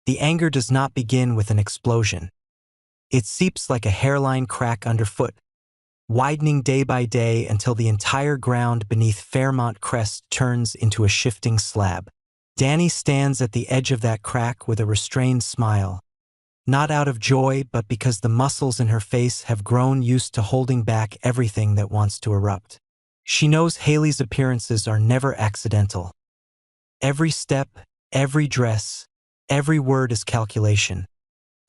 The anger does not begin with an explosion. It seeps like a hairline crack underfoot, widening day by day until the entire ground beneath Fairmont Crest turns into a shifting slab. Danny stands at the edge of that crack with a restrained smile, not out of joy but because the muscles in her face have grown used to holding back everything that wants to erupt. She knows Hayley's appearances are never accidental. Every step, every dress, every word is calculation,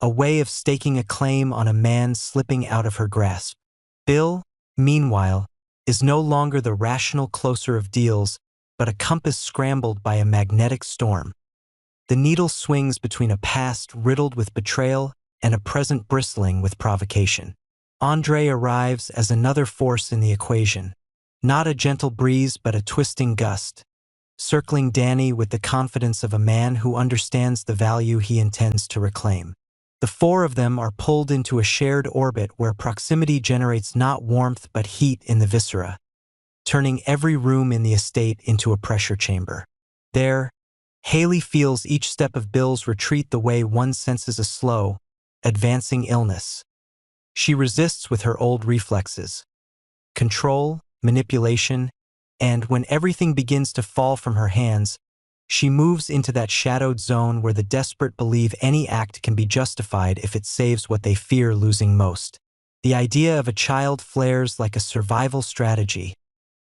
a way of staking a claim on a man slipping out of her grasp. Bill, meanwhile, is no longer the rational closer of deals, but a compass scrambled by a magnetic storm. The needle swings between a past riddled with betrayal and a present bristling with provocation. Andre arrives as another force in the equation, not a gentle breeze but a twisting gust, circling Danny with the confidence of a man who understands the value he intends to reclaim. The four of them are pulled into a shared orbit where proximity generates not warmth but heat in the viscera, turning every room in the estate into a pressure chamber. There, Hayley feels each step of Bill's retreat the way one senses a slow, advancing illness. She resists with her old reflexes: control, manipulation, and when everything begins to fall from her hands, she moves into that shadowed zone where the desperate believe any act can be justified if it saves what they fear losing most. The idea of a child flares like a survival strategy,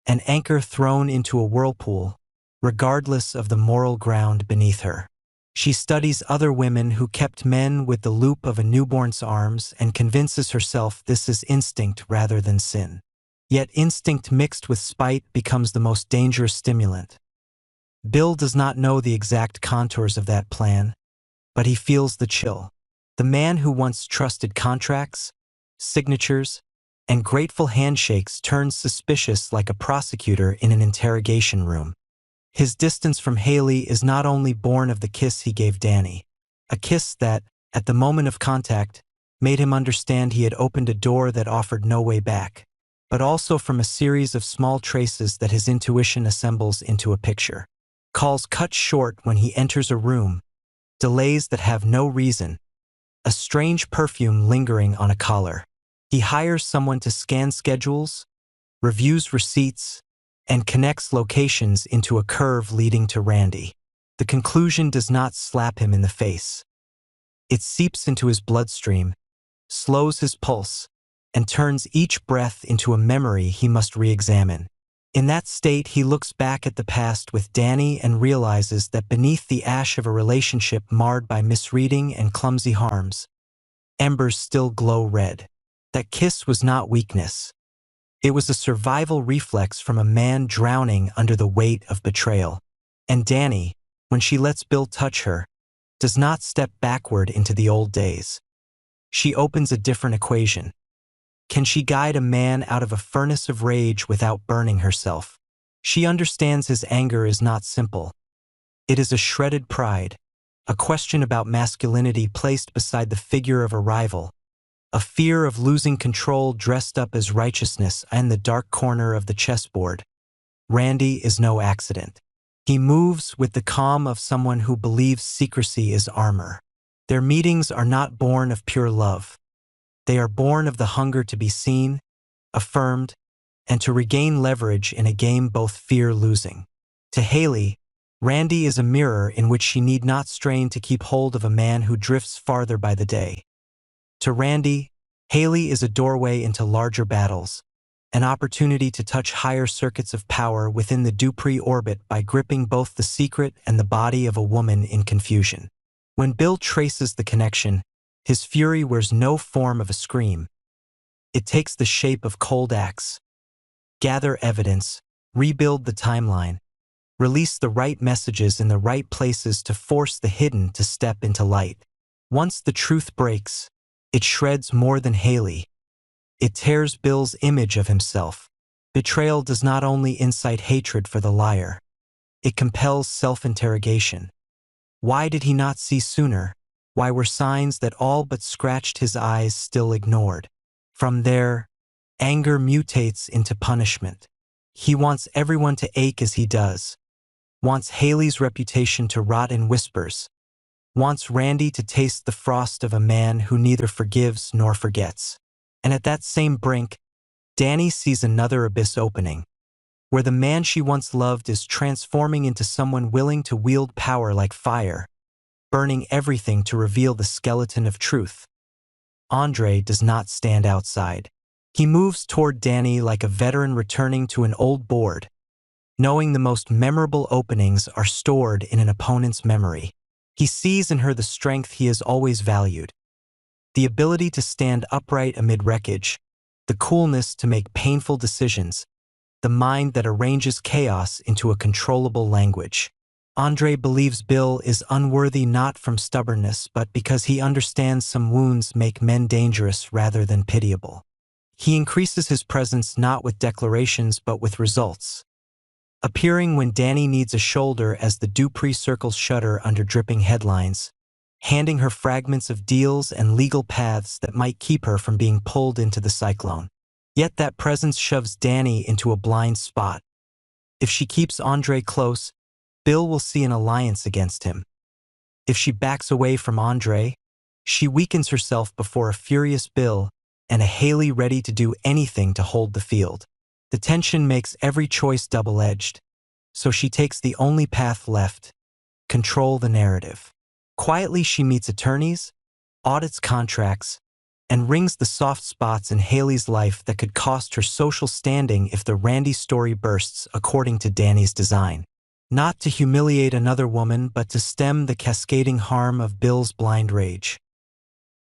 an anchor thrown into a whirlpool, regardless of the moral ground beneath her. She studies other women who kept men with the loop of a newborn's arms and convinces herself this is instinct rather than sin. Yet instinct mixed with spite becomes the most dangerous stimulant. Bill does not know the exact contours of that plan, but he feels the chill. The man who once trusted contracts, signatures, and grateful handshakes turns suspicious like a prosecutor in an interrogation room. His distance from Hayley is not only born of the kiss he gave Danny, a kiss that, at the moment of contact, made him understand he had opened a door that offered no way back, but also from a series of small traces that his intuition assembles into a picture. Calls cut short when he enters a room, delays that have no reason, a strange perfume lingering on a collar. He hires someone to scan schedules, reviews receipts, and connects locations into a curve leading to Randy. The conclusion does not slap him in the face. It seeps into his bloodstream, slows his pulse, and turns each breath into a memory he must re-examine. In that state, he looks back at the past with Danny and realizes that beneath the ash of a relationship marred by misreading and clumsy harms, embers still glow red. That kiss was not weakness. It was a survival reflex from a man drowning under the weight of betrayal. And Danny, when she lets Bill touch her, does not step backward into the old days. She opens a different equation. Can she guide a man out of a furnace of rage without burning herself? She understands his anger is not simple. It is a shredded pride, a question about masculinity placed beside the figure of a rival, a fear of losing control dressed up as righteousness in the dark corner of the chessboard. Randy is no accident. He moves with the calm of someone who believes secrecy is armor. Their meetings are not born of pure love. They are born of the hunger to be seen, affirmed, and to regain leverage in a game both fear losing. To Hayley, Randy is a mirror in which she need not strain to keep hold of a man who drifts farther by the day. To Randy, Hayley is a doorway into larger battles, an opportunity to touch higher circuits of power within the Dupree orbit by gripping both the secret and the body of a woman in confusion. When Bill traces the connection, his fury wears no form of a scream. It takes the shape of cold axe. Gather evidence, rebuild the timeline, release the right messages in the right places to force the hidden to step into light. Once the truth breaks, it shreds more than Hayley. It tears Bill's image of himself. Betrayal does not only incite hatred for the liar. It compels self-interrogation. Why did he not see sooner? Why were signs that all but scratched his eyes still ignored? From there, anger mutates into punishment. He wants everyone to ache as he does, wants Hayley's reputation to rot in whispers, wants Randy to taste the frost of a man who neither forgives nor forgets. And at that same brink, Danny sees another abyss opening, where the man she once loved is transforming into someone willing to wield power like fire, burning everything to reveal the skeleton of truth. Andre does not stand outside. He moves toward Danny like a veteran returning to an old board, knowing the most memorable openings are stored in an opponent's memory. He sees in her the strength he has always valued, the ability to stand upright amid wreckage, the coolness to make painful decisions, the mind that arranges chaos into a controllable language. Andre believes Bill is unworthy not from stubbornness but because he understands some wounds make men dangerous rather than pitiable. He increases his presence not with declarations but with results, appearing when Danny needs a shoulder as the Dupree circles shudder under dripping headlines, handing her fragments of deals and legal paths that might keep her from being pulled into the cyclone. Yet that presence shoves Danny into a blind spot. If she keeps Andre close, Bill will see an alliance against him. If she backs away from Andre, she weakens herself before a furious Bill and a Hayley ready to do anything to hold the field. The tension makes every choice double-edged, so she takes the only path left: control the narrative. Quietly she meets attorneys, audits contracts, and rings the soft spots in Hayley's life that could cost her social standing if the Randy story bursts according to Danny's design. Not to humiliate another woman, but to stem the cascading harm of Bill's blind rage.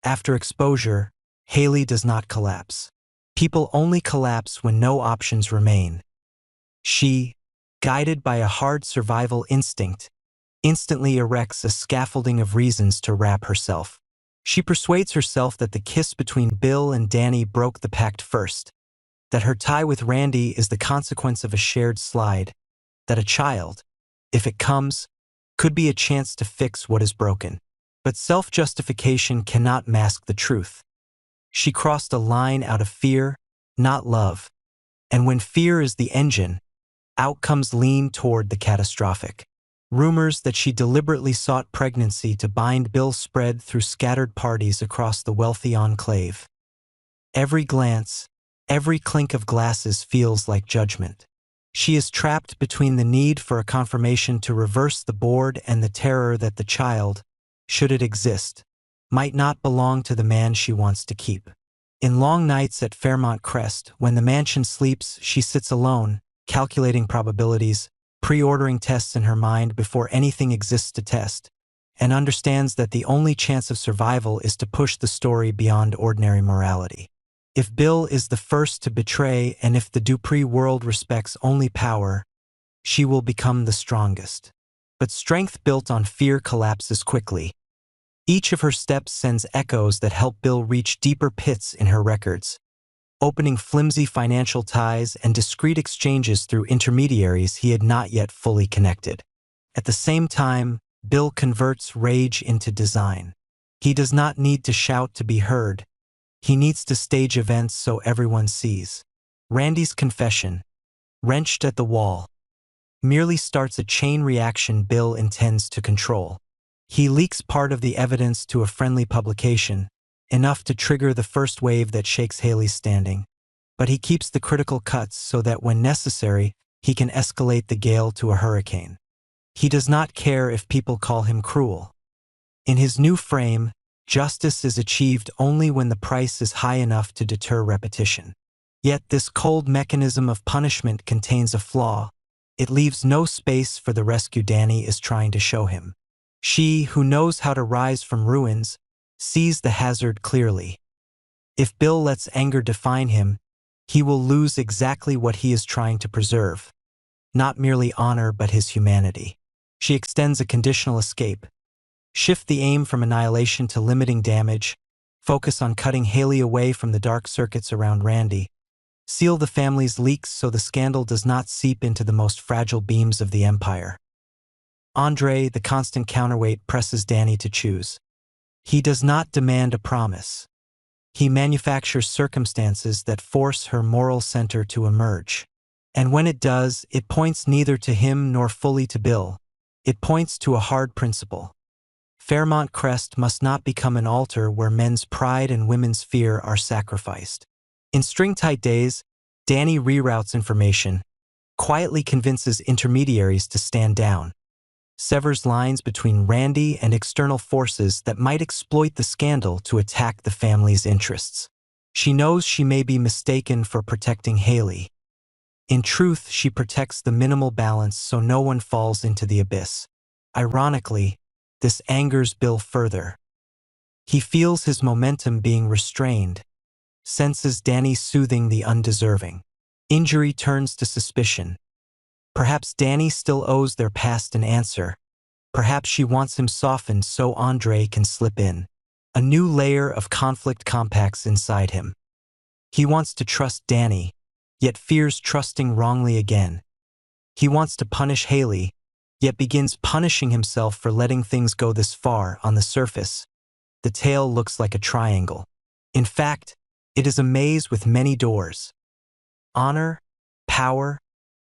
After exposure, Hayley does not collapse. People only collapse when no options remain. She, guided by a hard survival instinct, instantly erects a scaffolding of reasons to wrap herself. She persuades herself that the kiss between Bill and Danny broke the pact first, that her tie with Randy is the consequence of a shared slide, that a child, if it comes, could be a chance to fix what is broken. But self-justification cannot mask the truth. She crossed a line out of fear, not love. And when fear is the engine, outcomes lean toward the catastrophic. Rumors that she deliberately sought pregnancy to bind Bill spread through scattered parties across the wealthy enclave. Every glance, every clink of glasses feels like judgment. She is trapped between the need for a confirmation to reverse the board and the terror that the child, should it exist, might not belong to the man she wants to keep. In long nights at Fairmont Crest, when the mansion sleeps, she sits alone, calculating probabilities, pre-ordering tests in her mind before anything exists to test, and understands that the only chance of survival is to push the story beyond ordinary morality. If Bill is the first to betray and if the Dupree world respects only power, she will become the strongest. But strength built on fear collapses quickly. Each of her steps sends echoes that help Bill reach deeper pits in her records, opening flimsy financial ties and discreet exchanges through intermediaries he had not yet fully connected. At the same time, Bill converts rage into design. He does not need to shout to be heard. He needs to stage events so everyone sees. Randy's confession, wrenched at the wall, merely starts a chain reaction Bill intends to control. He leaks part of the evidence to a friendly publication, enough to trigger the first wave that shakes Hayley's standing. But he keeps the critical cuts so that when necessary, he can escalate the gale to a hurricane. He does not care if people call him cruel. In his new frame, justice is achieved only when the price is high enough to deter repetition. Yet this cold mechanism of punishment contains a flaw. It leaves no space for the rescue Danny is trying to show him. She, who knows how to rise from ruins, sees the hazard clearly. If Bill lets anger define him, he will lose exactly what he is trying to preserve. Not merely honor, but his humanity. She extends a conditional escape. Shift the aim from annihilation to limiting damage. Focus on cutting Hayley away from the dark circuits around Randy. Seal the family's leaks so the scandal does not seep into the most fragile beams of the empire. Andre, the constant counterweight, presses Danny to choose. He does not demand a promise. He manufactures circumstances that force her moral center to emerge. And when it does, it points neither to him nor fully to Bill. It points to a hard principle. Fairmont Crest must not become an altar where men's pride and women's fear are sacrificed. In string-tight days, Danny reroutes information, quietly convinces intermediaries to stand down, severs lines between Randy and external forces that might exploit the scandal to attack the family's interests. She knows she may be mistaken for protecting Hayley. In truth, she protects the minimal balance so no one falls into the abyss. Ironically, this angers Bill further. He feels his momentum being restrained, senses Danny soothing the undeserving. Injury turns to suspicion. Perhaps Danny still owes their past an answer. Perhaps she wants him softened so Andre can slip in. A new layer of conflict compacts inside him. He wants to trust Danny, yet fears trusting wrongly again. He wants to punish Hayley, yet begins punishing himself for letting things go this far. On the surface, the tale looks like a triangle. In fact, it is a maze with many doors. Honor, power,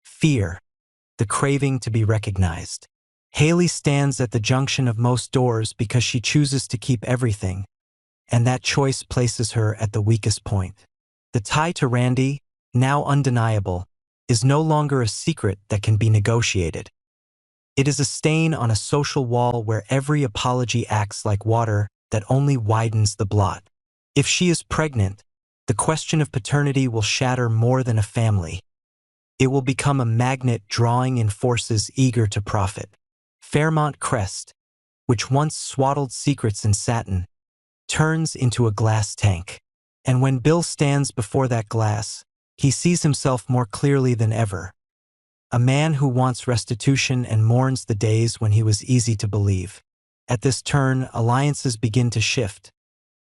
fear, the craving to be recognized. Hayley stands at the junction of most doors because she chooses to keep everything, and that choice places her at the weakest point. The tie to Randy, now undeniable, is no longer a secret that can be negotiated. It is a stain on a social wall where every apology acts like water that only widens the blot. If she is pregnant, the question of paternity will shatter more than a family. It will become a magnet drawing in forces eager to profit. Fairmont Crest, which once swaddled secrets in satin, turns into a glass tank. And when Bill stands before that glass, he sees himself more clearly than ever. A man who wants restitution and mourns the days when he was easy to believe. At this turn, alliances begin to shift.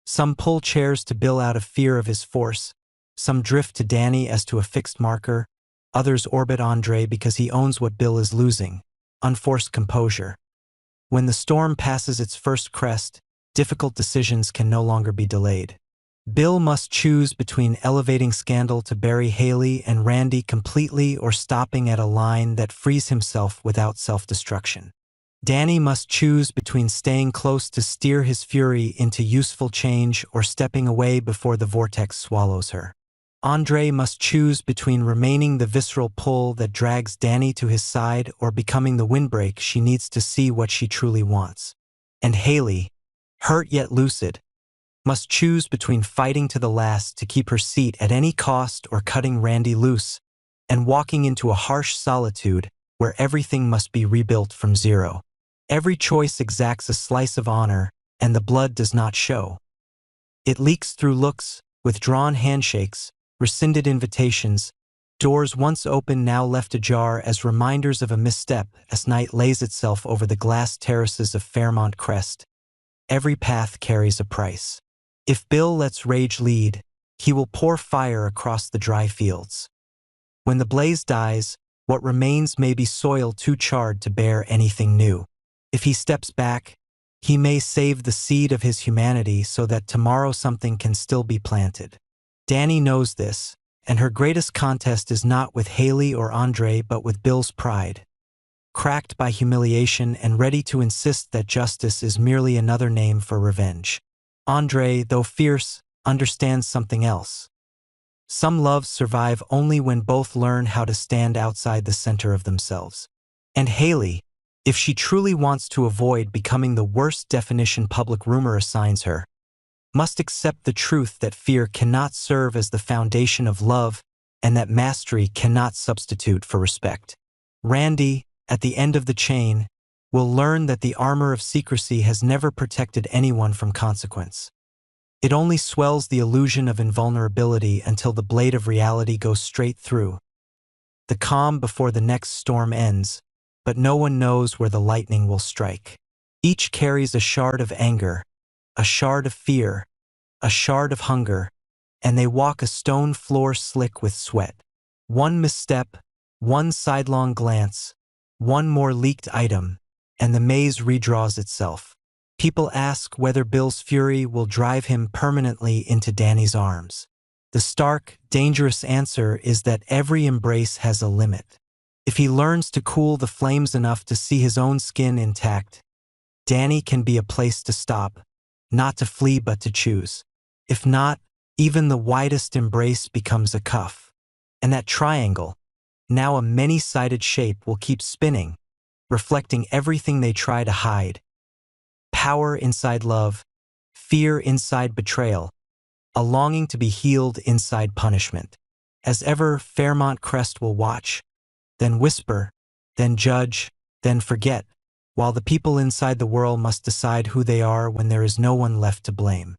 Some pull chairs to Bill out of fear of his force, some drift to Danny as to a fixed marker, others orbit Andre because he owns what Bill is losing, unforced composure. When the storm passes its first crest, difficult decisions can no longer be delayed. Bill must choose between elevating scandal to bury Hayley and Randy completely or stopping at a line that frees himself without self-destruction. Danny must choose between staying close to steer his fury into useful change or stepping away before the vortex swallows her. Andre must choose between remaining the visceral pull that drags Danny to his side or becoming the windbreak she needs to see what she truly wants. And Hayley, hurt yet lucid, must choose between fighting to the last to keep her seat at any cost or cutting Randy loose and walking into a harsh solitude where everything must be rebuilt from zero. Every choice exacts a slice of honor, and the blood does not show. It leaks through looks, withdrawn handshakes, rescinded invitations, doors once open now left ajar as reminders of a misstep as night lays itself over the glass terraces of Fairmont Crest. Every path carries a price. If Bill lets rage lead, he will pour fire across the dry fields. When the blaze dies, what remains may be soil too charred to bear anything new. If he steps back, he may save the seed of his humanity so that tomorrow something can still be planted. Danny knows this, and her greatest contest is not with Hayley or Andre but with Bill's pride. Cracked by humiliation and ready to insist that justice is merely another name for revenge. Andre, though fierce, understands something else. Some loves survive only when both learn how to stand outside the center of themselves. And Hayley, if she truly wants to avoid becoming the worst definition public rumor assigns her, must accept the truth that fear cannot serve as the foundation of love and that mastery cannot substitute for respect. Randy, at the end of the chain, will learn that the armor of secrecy has never protected anyone from consequence. It only swells the illusion of invulnerability until the blade of reality goes straight through. The calm before the next storm ends, but no one knows where the lightning will strike. Each carries a shard of anger, a shard of fear, a shard of hunger, and they walk a stone floor slick with sweat. One misstep, one sidelong glance, one more leaked item, and the maze redraws itself. People ask whether Bill's fury will drive him permanently into Danny's arms. The stark, dangerous answer is that every embrace has a limit. If he learns to cool the flames enough to see his own skin intact, Danny can be a place to stop, not to flee but to choose. If not, even the widest embrace becomes a cuff. And that triangle, now a many-sided shape, will keep spinning, reflecting everything they try to hide. Power inside love, fear inside betrayal, a longing to be healed inside punishment. As ever, Fairmont Crest will watch, then whisper, then judge, then forget, while the people inside the whirl must decide who they are when there is no one left to blame.